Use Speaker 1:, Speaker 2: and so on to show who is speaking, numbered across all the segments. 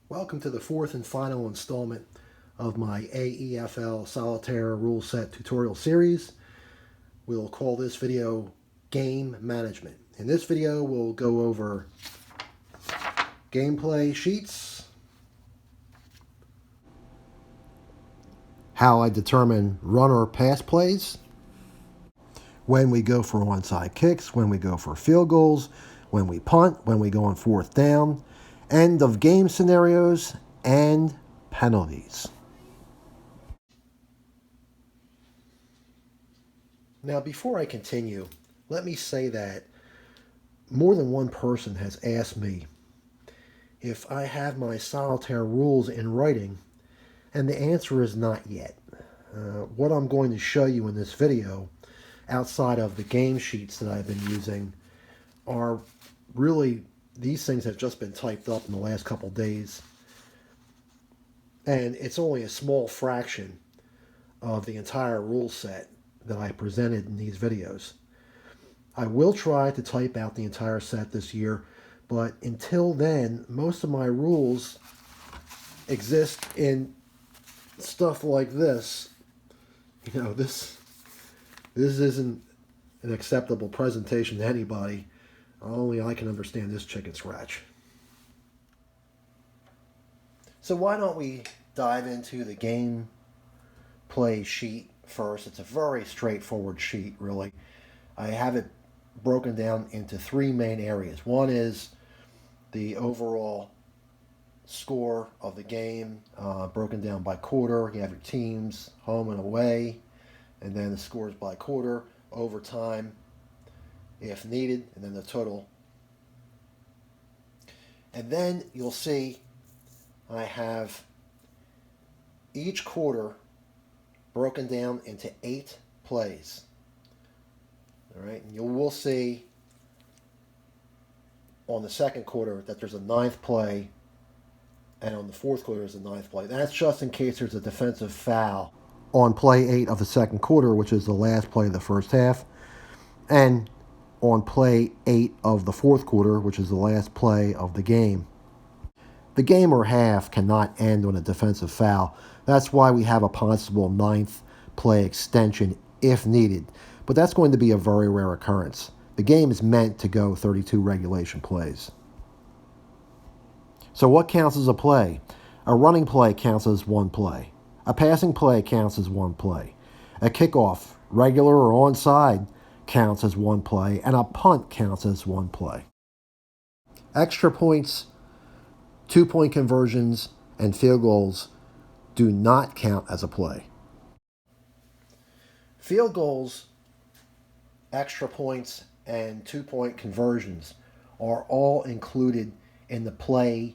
Speaker 1: Welcome to the fourth and final installment of my AEFL solitaire rule set tutorial series. We'll call this video Game Management. In this video, we'll go over gameplay sheets, how I determine run or pass plays, when we go for onside kicks, when we go for field goals, when we punt, when we go on fourth down, end of game scenarios, and penalties. Now, before I continue, let me say that more than one person has asked me if I have my solitaire rules in writing, and the answer is not yet. What I'm going to show you in this video, outside of the game sheets that I've been using, are really, these things have just been typed up in the last couple days, and it's only a small fraction of the entire rule set that I presented in these videos. I will try to type out the entire set this year, but until then, most of my rules exist in stuff like this. You know, this isn't an acceptable presentation to anybody. Only I can understand this chicken scratch. So why don't we dive into the game play sheet first. It's a very straightforward sheet, really. I have it broken down into three main areas. One is the overall score of the game, broken down by quarter. You have your teams, home and away, and then the scores by quarter, overtime, if needed, and then the total. And then you'll see I have each quarter broken down into 8 plays. All right, and you will see on the second quarter that there's a 9th play, and on the fourth quarter there's a 9th play. That's just in case there's a defensive foul on play 8 of the second quarter, which is the last play of the first half, and on play 8 of the fourth quarter, which is the last play of the game. The game or half cannot end on a defensive foul. That's why we have a possible 9th play extension if needed. But that's going to be a very rare occurrence. The game is meant to go 32 regulation plays. So what counts as a play? A running play counts as 1 play. A passing play counts as 1 play. A kickoff, regular or onside, counts as 1 play. And a punt counts as 1 play. Extra points, 2-point conversions, and field goals do not count as a play. Field goals, extra points, and 2-point conversions are all included in the play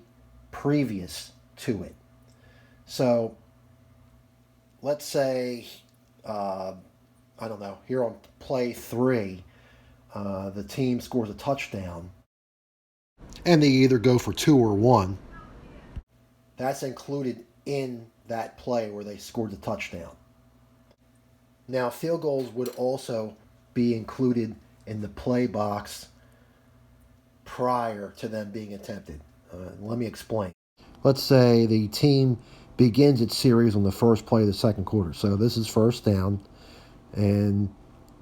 Speaker 1: previous to it. So let's say, I don't know, here on play 3, the team scores a touchdown, and they either go for 2 or 1. That's included in that play where they scored the touchdown. Now, field goals would also be included in the play box prior to them being attempted. Let me explain. Let's say the team begins its series on the first play of the second quarter. So this is first down, and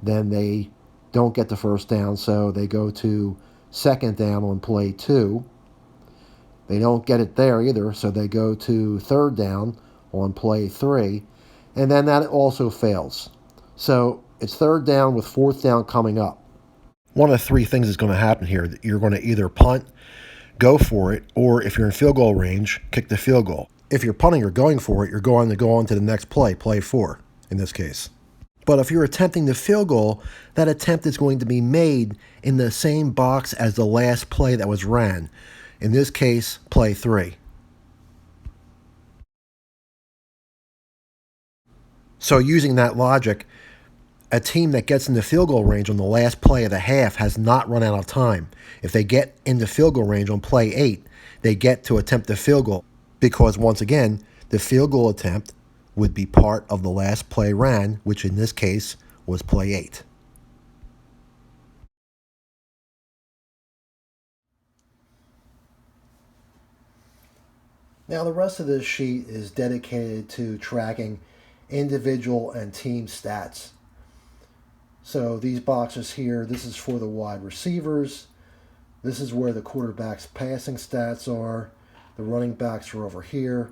Speaker 1: then they don't get the first down, so they go to second down on play 2. They don't get it there either, so they go to third down on play 3, and then that also fails. So it's third down with fourth down coming up. One of 3 things is going to happen here. You're going to either punt, go for it, or if you're in field goal range, kick the field goal. If you're punting or going for it, you're going to go on to the next play, play 4 in this case. But if you're attempting the field goal, that attempt is going to be made in the same box as the last play that was ran. In this case, play 3. So using that logic, a team that gets into field goal range on the last play of the half has not run out of time. If they get into field goal range on play 8, they get to attempt the field goal, because once again, the field goal attempt would be part of the last play ran, which in this case was play 8. Now the rest of this sheet is dedicated to tracking individual and team stats. So these boxes here, this is for the wide receivers. This is where the quarterback's passing stats are. The running backs are over here.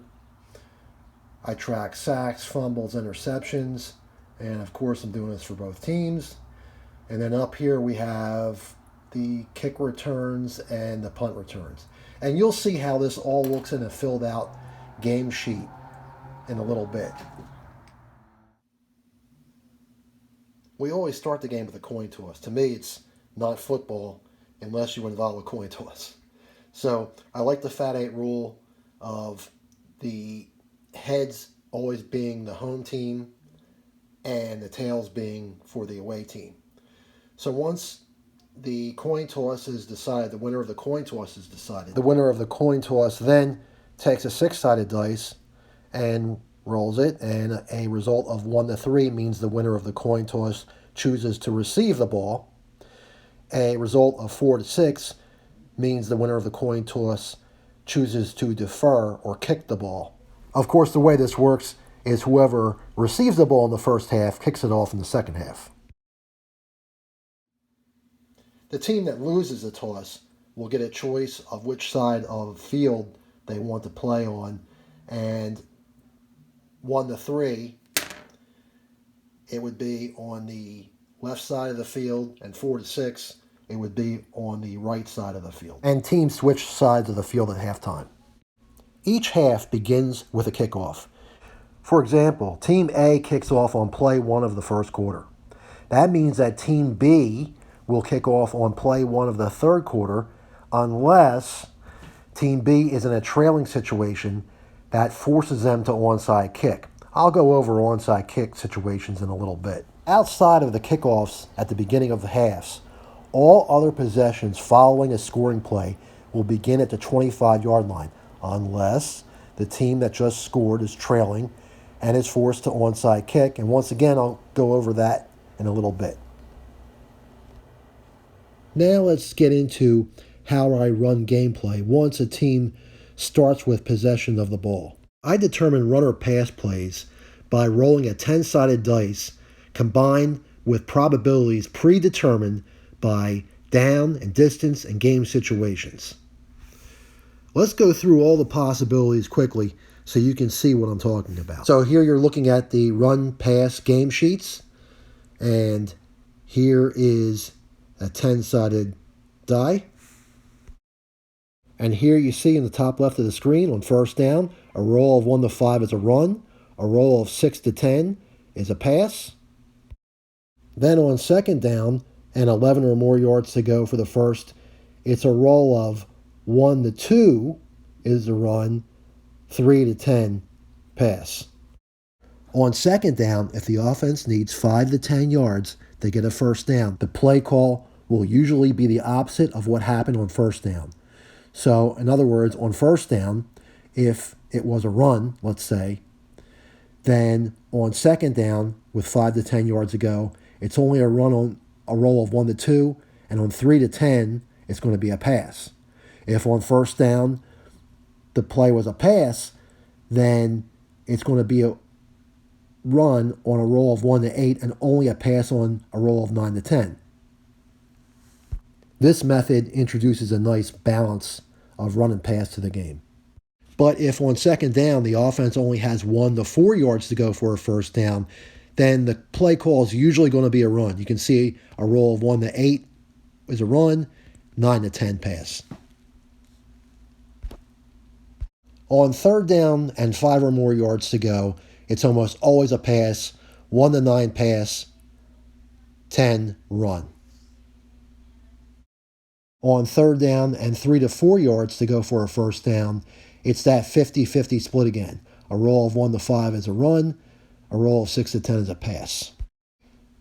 Speaker 1: I track sacks, fumbles, interceptions, and of course I'm doing this for both teams. And then up here we have the kick returns and the punt returns. And you'll see how this all looks in a filled out game sheet in a little bit. We always start the game with a coin toss. To me, it's not football unless you involve a coin toss. So I like the Fat 8 rule of the heads always being the home team and the tails being for the away team. So once the coin toss is decided, the winner of the coin toss is decided, the winner of the coin toss then takes a 6-sided dice and rolls it, and a result of 1 to 3 means the winner of the coin toss chooses to receive the ball. A result of 4 to 6 means the winner of the coin toss chooses to defer or kick the ball. Of course, the way this works is whoever receives the ball in the first half kicks it off in the second half. The team that loses the toss will get a choice of which side of the field they want to play on, and 1 to 3, it would be on the left side of the field, and 4 to 6, it would be on the right side of the field. And teams switch sides of the field at halftime. Each half begins with a kickoff. For example, Team A kicks off on play 1 of the first quarter. That means that Team B will kick off on play 1 of the third quarter unless Team B is in a trailing situation that forces them to onside kick. I'll go over onside kick situations in a little bit. Outside of the kickoffs at the beginning of the halves, all other possessions following a scoring play will begin at the 25-yard line unless the team that just scored is trailing and is forced to onside kick. And once again, I'll go over that in a little bit. Now let's get into how I run gameplay once a team starts with possession of the ball. I determine run or pass plays by rolling a 10-sided dice combined with probabilities predetermined by down and distance and game situations. Let's go through all the possibilities quickly so you can see what I'm talking about. So here you're looking at the run-pass game sheets, and here is a 10-sided die. And here you see in the top left of the screen on first down, a roll of 1 to 5 is a run, a roll of 6 to 10 is a pass. Then on second down and 11 or more yards to go for the first, it's a roll of 1 to 2 is a run, 3 to 10 pass. On second down, if the offense needs 5 to 10 yards to get a first down, the play call will usually be the opposite of what happened on first down. So, in other words, on first down, if it was a run, let's say, then on second down with 5 to 10 yards to go, it's only a run on a roll of 1 to 2, and on 3 to 10, it's going to be a pass. If on first down, the play was a pass, then it's going to be a run on a roll of 1 to 8 and only a pass on a roll of 9 to 10. This method introduces a nice balance of run and pass to the game. But if on second down the offense only has 1 to 4 yards to go for a first down, then the play call is usually going to be a run. You can see a roll of 1 to 8 is a run, 9 to 10 pass. On third down and 5 or more yards to go, it's almost always a pass, 1 to 9 pass, 10 run. On third down and 3 to 4 yards to go for a first down, it's that 50-50 split again. A roll of 1 to 5 is a run, a roll of 6 to 10 is a pass.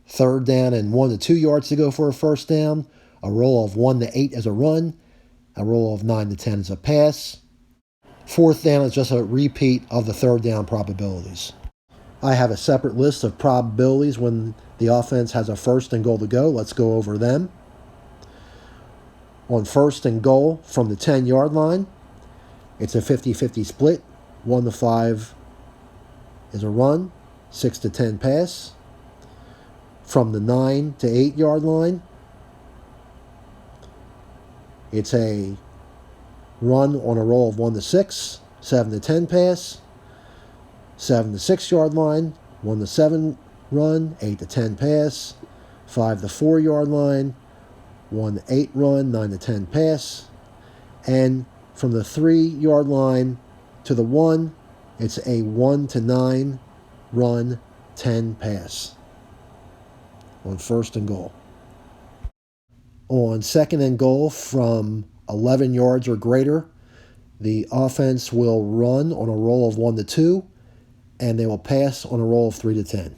Speaker 1: Third down and 1 to 2 yards to go for a first down, a roll of 1 to 8 is a run, a roll of 9 to 10 is a pass. Fourth down is just a repeat of the third down probabilities. I have a separate list of probabilities when the offense has a first and goal to go. Let's go over them. On first and goal from the 10-yard line, It's a 50-50 split. 1 to 5 is a run. 6 to 10 pass. From the 9 to 8 yard line, it's a run on a roll of 1 to 6. 7 to 10 pass. 7 to 6 yard line. 1 to 7 run. 8 to 10 pass. 5 to 4 yard line. 1 to 8 run. 9 to 10 pass. And from the 3 yard line to the 1, it's a 1 to 9 run, 10 pass on first and goal. On second and goal from 11 yards or greater, the offense will run on a roll of 1 to 2, and they will pass on a roll of 3 to 10.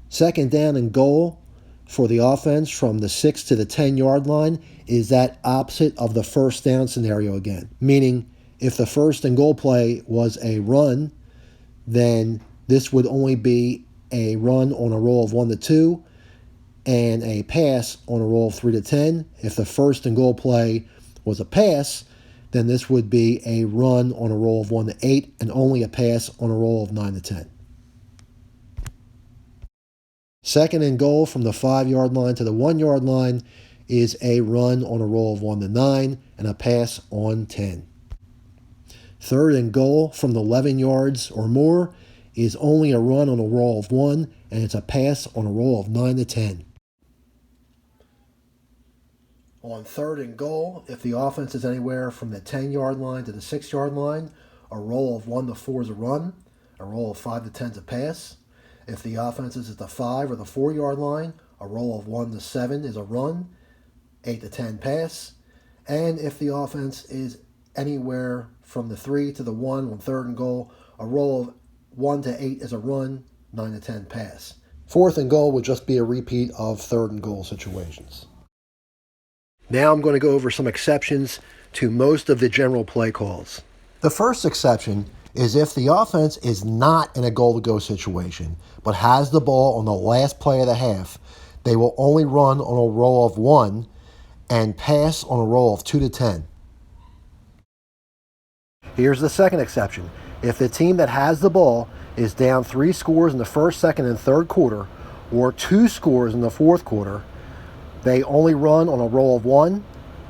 Speaker 1: Second down and goal for the offense from the 6 to the 10 yard line is that opposite of the first down scenario again. Meaning, if the first and goal play was a run, then this would only be a run on a roll of 1 to 2 and a pass on a roll of 3 to 10. If the first and goal play was a pass, then this would be a run on a roll of 1 to 8 and only a pass on a roll of 9 to 10. Second and goal from the 5 yard line to the 1 yard line is a run on a roll of 1 to 9 and a pass on 10. Third and goal from the 11 yards or more is only a run on a roll of 1, and it's a pass on a roll of 9 to 10. On third and goal, if the offense is anywhere from the 10 yard line to the 6 yard line, a roll of 1 to 4 is a run, a roll of 5 to 10 is a pass. If the offense is at the 5 or the 4 yard line, a roll of 1 to 7 is a run, 8 to 10 pass. And if the offense is anywhere from the 3 to the 1 on third and goal, a roll of 1 to 8 is a run, 9 to 10 pass. Fourth and goal would just be a repeat of third and goal situations. Now I'm going to go over some exceptions to most of the general play calls. The first exception is if the offense is not in a goal-to-go situation, but has the ball on the last play of the half, they will only run on a roll of 1 and pass on a roll of 2 to 10. Here's the second exception. If the team that has the ball is down 3 scores in the first, second, and third quarter, or 2 scores in the fourth quarter, they only run on a roll of 1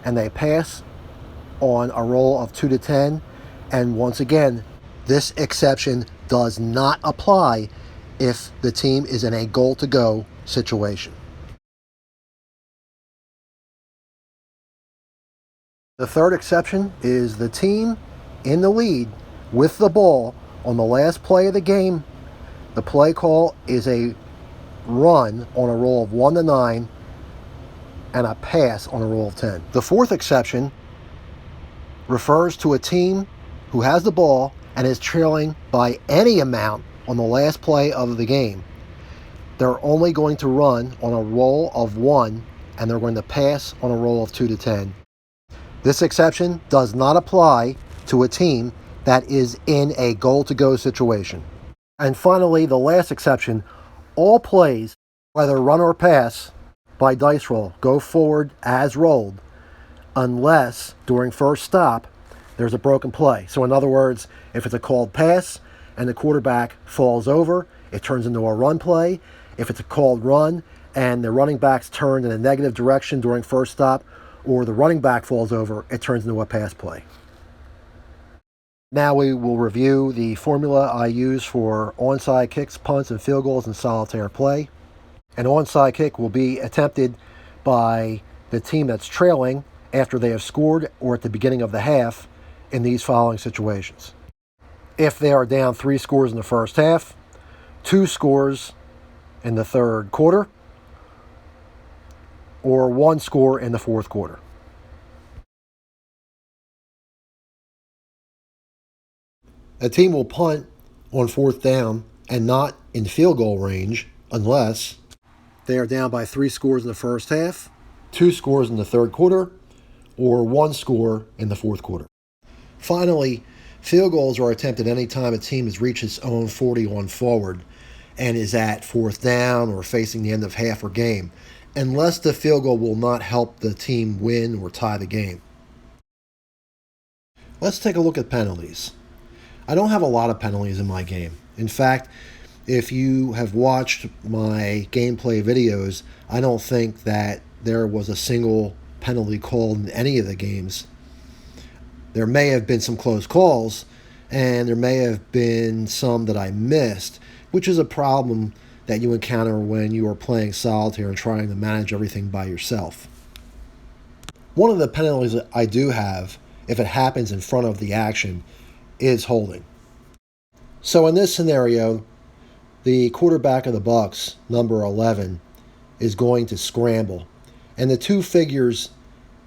Speaker 1: and they pass on a roll of 2 to 10. And once again, this exception does not apply if the team is in a goal-to-go situation. The third exception is the team in the lead with the ball on the last play of the game. The play call is a run on a roll of 1 to 9 and a pass on a roll of 10. The fourth exception refers to a team who has the ball and is trailing by any amount on the last play of the game. They're only going to run on a roll of 1 and they're going to pass on a roll of 2 to 10. This exception does not apply to a team that is in a goal-to-go situation. And finally, the last exception, all plays, whether run or pass, by dice roll, go forward as rolled, unless during first stop there's a broken play. So in other words, if it's a called pass and the quarterback falls over, it turns into a run play. If it's a called run and the running back's turned in a negative direction during first stop, or the running back falls over, it turns into a pass play. Now we will review the formula I use for onside kicks, punts, and field goals in solitaire play. An onside kick will be attempted by the team that's trailing after they have scored or at the beginning of the half in these following situations. If they are down 3 scores in the first half, 2 scores in the third quarter, or 1 score in the fourth quarter. A team will punt on fourth down and not in field goal range unless they are down by 3 scores in the first half, 2 scores in the third quarter, or 1 score in the fourth quarter. Finally, field goals are attempted any time a team has reached its own 40 on forward and is at fourth down or facing the end of half or game, unless the field goal will not help the team win or tie the game. Let's take a look at penalties. I don't have a lot of penalties in my game. In fact, if you have watched my gameplay videos, I don't think that there was a single penalty called in any of the games. There may have been some close calls, and there may have been some that I missed, which is a problem that you encounter when you are playing solitaire and trying to manage everything by yourself. One of the penalties that I do have, if it happens in front of the action, is holding. So in this scenario, the quarterback of the Bucks, number 11, is going to scramble, and the two figures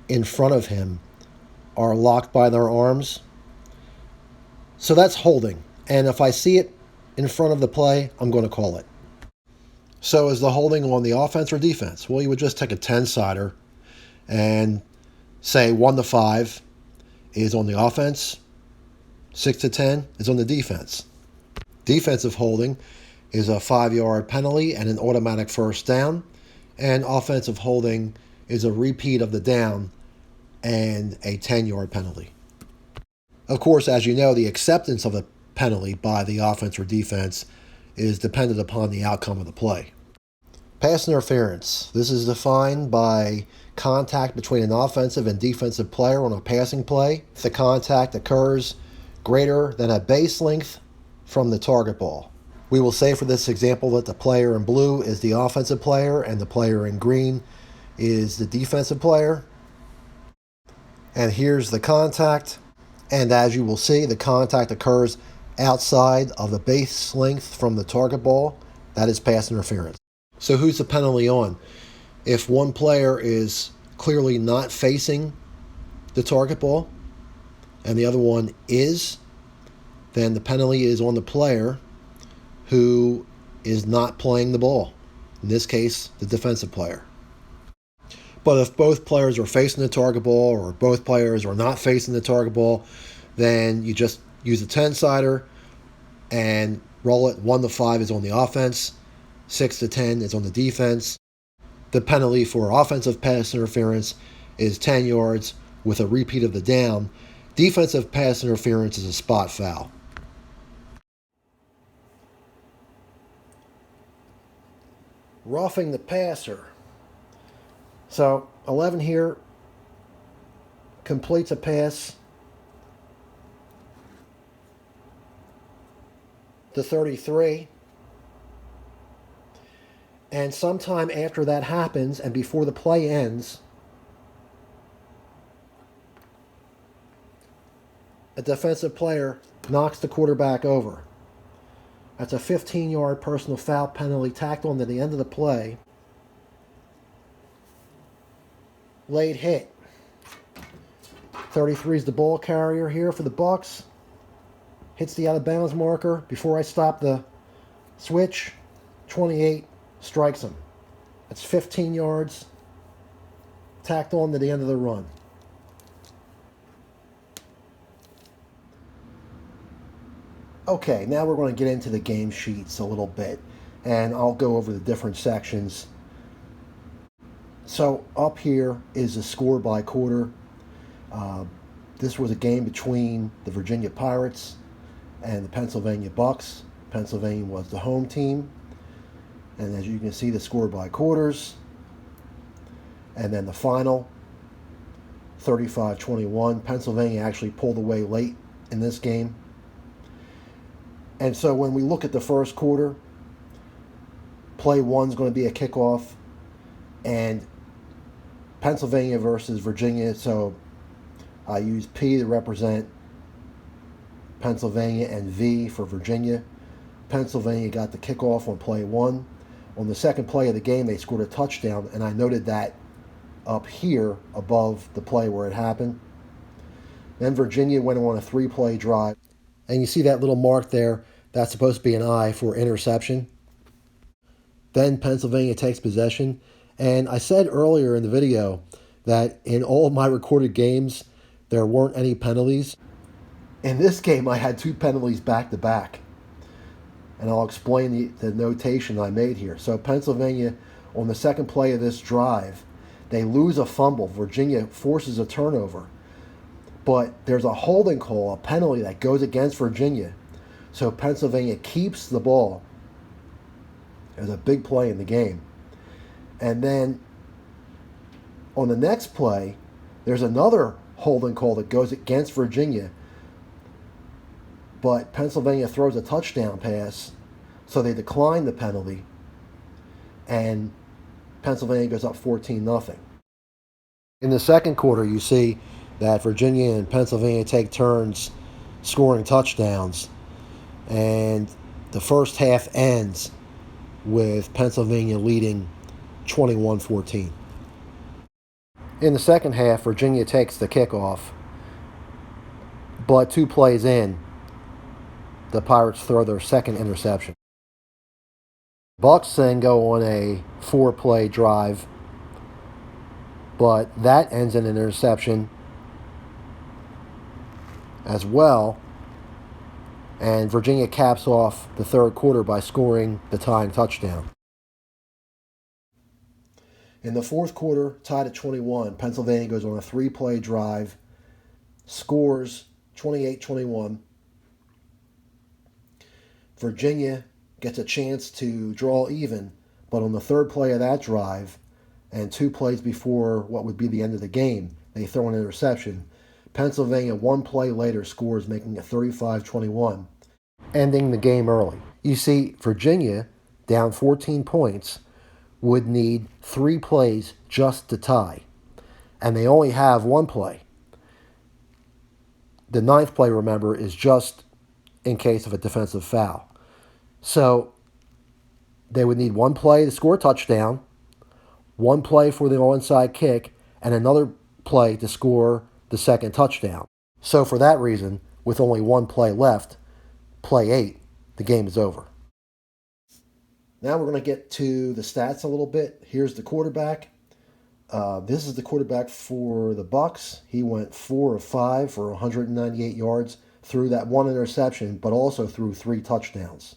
Speaker 1: in front of him are locked by their arms. So that's holding, and if I see it in front of the play, I'm going to call it. So is the holding on the offense or defense? Well, you would just take a 10-sider and say 1 to 5 is on the offense, 6 to 10 is on the defense. Defensive holding is a 5-yard penalty and an automatic first down, and offensive holding is a repeat of the down and a 10-yard penalty. Of course, as you know, the acceptance of the penalty by the offense or defense is dependent upon the outcome of the play. Pass interference. This is defined by contact between an offensive and defensive player on a passing play. If the contact occurs greater than a base length from the target ball. We will say for this example that the player in blue is the offensive player and the player in green is the defensive player. And here's the contact. And as you will see, the contact occurs outside of the base length from the target ball. That is pass interference. So who's the penalty on? If one player is clearly not facing the target ball and the other one is, then the penalty is on the player who is not playing the ball. In this case, the defensive player. But if both players are facing the target ball or both players are not facing the target ball, then you just use a 10-sider and roll it. 1 to 5 is on the offense, 6 to 10 is on the defense. The penalty for offensive pass interference is 10 yards with a repeat of the down. Defensive pass interference is a spot foul. Roughing the passer. So 11 here completes a pass to 33. And sometime after that happens and before the play ends, a defensive player knocks the quarterback over. That's a 15-yard personal foul penalty tacked on to the end of the play. Late hit. 33 is the ball carrier here for the Bucks. Hits the out-of-bounds marker. Before I stop the switch, 28 strikes him. That's 15 yards tacked on to the end of the run. Okay, now we're going to get into the game sheets a little bit, and I'll go over the different sections. So up here is the score by quarter. This was a game between the Virginia Pirates and the Pennsylvania Bucks. Pennsylvania was the home team. And as you can see, the score by quarters. And then the final, 35-21. Pennsylvania actually pulled away late in this game. And so when we look at the first quarter, play one is going to be a kickoff. And Pennsylvania versus Virginia. So I use P to represent Pennsylvania and V for Virginia. Pennsylvania got the kickoff on play one. On the second play of the game, they scored a touchdown, and I noted that up here above the play where it happened. Then Virginia went on a 3-play drive. And you see that little mark there, that's supposed to be an I for interception. Then Pennsylvania takes possession. And I said earlier in the video that in all of my recorded games, there weren't any penalties. In this game, I had 2 penalties back to back. And I'll explain the notation I made here. So Pennsylvania, on the second play of this drive, they lose a fumble. Virginia forces a turnover. But there's a holding call, a penalty that goes against Virginia. So Pennsylvania keeps the ball. It was a big play in the game. And then on the next play, there's another holding call that goes against Virginia. But Pennsylvania throws a touchdown pass, so they decline the penalty. And Pennsylvania goes up 14-0. In the second quarter, you see that Virginia and Pennsylvania take turns scoring touchdowns. And the first half ends with Pennsylvania leading 21-14. In the second half, Virginia takes the kickoff. But 2 plays in, the Pirates throw their second interception. Bucks then go on a 4-play drive, but that ends in an interception as well. And Virginia caps off the third quarter by scoring the tying touchdown. In the fourth quarter, tied at 21, Pennsylvania goes on a 3-play drive, scores 28-21. Virginia gets a chance to draw even, but on the third play of that drive, and 2 plays before what would be the end of the game, they throw an interception. Pennsylvania 1 play later scores, making it 35-21, ending the game early. You see, Virginia, down 14 points, would need 3 plays just to tie, and they only have 1 play. The 9th play, remember, is just in case of a defensive foul. So they would need 1 play to score a touchdown, 1 play for the onside kick, and another play to score the second touchdown. So for that reason, with only 1 play left, play 8, the game is over. Now we're going to get to the stats a little bit. Here's the quarterback. This is the quarterback for the Bucks. He went 4 of 5 for 198 yards, threw that 1 interception, but also threw 3 touchdowns.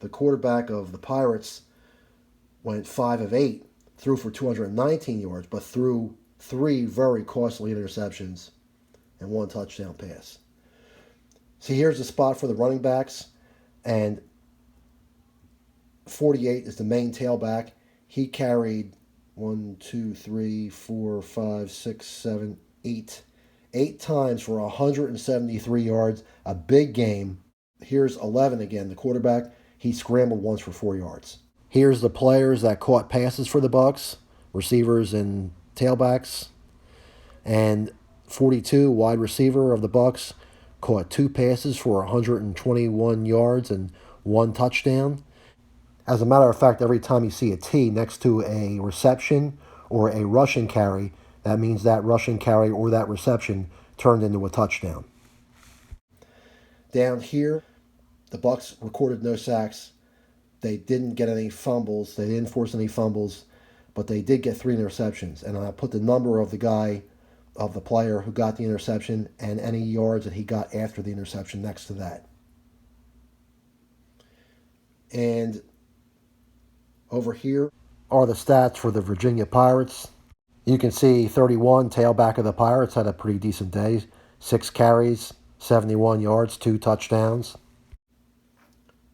Speaker 1: The quarterback of the Pirates went 5 of 8, threw for 219 yards, but threw 3 very costly interceptions and 1 touchdown pass. See, here's the spot for the running backs, and 48 is the main tailback. He carried 8 times for 173 yards, a big game. Here's 11 again, the quarterback. He scrambled once for 4 yards. Here's the players that caught passes for the Bucks, receivers and tailbacks. And 42, wide receiver of the Bucks, caught 2 passes for 121 yards and 1 touchdown. As a matter of fact, every time you see a T next to a reception or a rushing carry, that means that rushing carry or that reception turned into a touchdown. Down here, the Bucks recorded no sacks. They didn't get any fumbles. They didn't force any fumbles, but they did get 3 interceptions. And I put the number of the player who got the interception and any yards that he got after the interception next to that. And over here are the stats for the Virginia Pirates. You can see 31, tailback of the Pirates, had a pretty decent day. 6 carries, 71 yards, 2 touchdowns.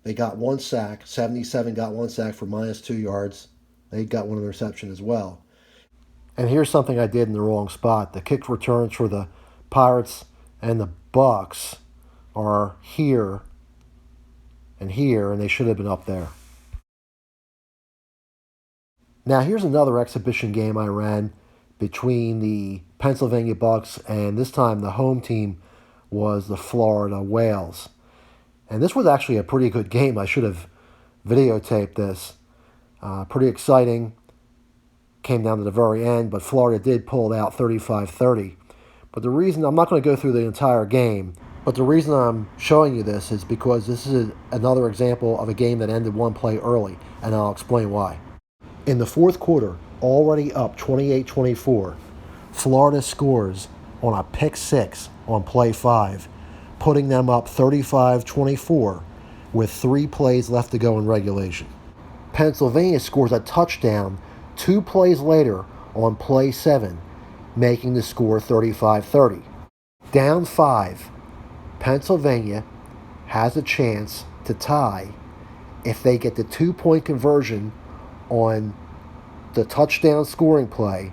Speaker 1: They got 1 sack. 77 got 1 sack for -2 yards. They got 1 interception as well. And here's something I did in the wrong spot. The kick returns for the Pirates and the Bucks are here, and they should have been up there. Now here's another exhibition game I ran between the Pennsylvania Bucks, and this time the home team was the Florida Whales. And this was actually a pretty good game. I should have videotaped this. Pretty exciting. Came down to the very end, but Florida did pull it out 35-30. But the reason, I'm not going to go through the entire game, but the reason I'm showing you this is because this is another example of a game that ended 1 play early, and I'll explain why. In the fourth quarter, already up 28-24, Florida scores on a pick 6 on play 5, putting them up 35-24 with 3 plays left to go in regulation. Pennsylvania scores a touchdown 2 plays later on play 7, making the score 35-30. down 5, Pennsylvania has a chance to tie if they get the 2-point conversion on the touchdown scoring play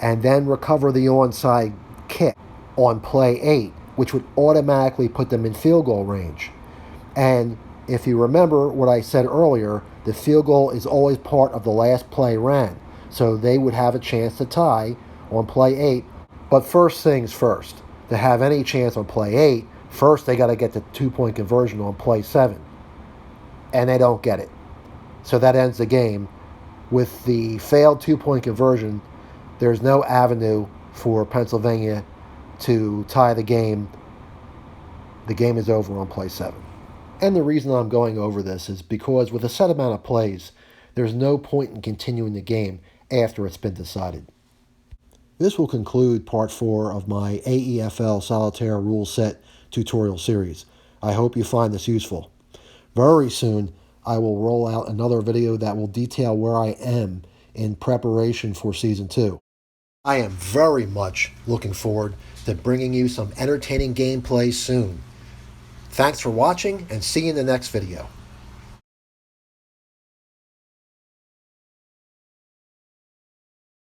Speaker 1: and then recover the onside kick on play 8, which would automatically put them in field goal range. And if you remember what I said earlier, the field goal is always part of the last play ran. So they would have a chance to tie on play 8. But first things first, to have any chance on play 8, first they got to get the 2-point conversion on play 7. And they don't get it. So that ends the game. With the failed 2-point conversion, there's no avenue for Pennsylvania to tie the game. The game is over on play 7. And the reason I'm going over this is because with a set amount of plays, there's no point in continuing the game after it's been decided. This will conclude part 4 of my AEFL solitaire rule set tutorial series. I hope you find this useful. Very soon, I will roll out another video that will detail where I am in preparation for Season 2. I am very much looking forward to bringing you some entertaining gameplay soon. Thanks for watching, and see you in the next video.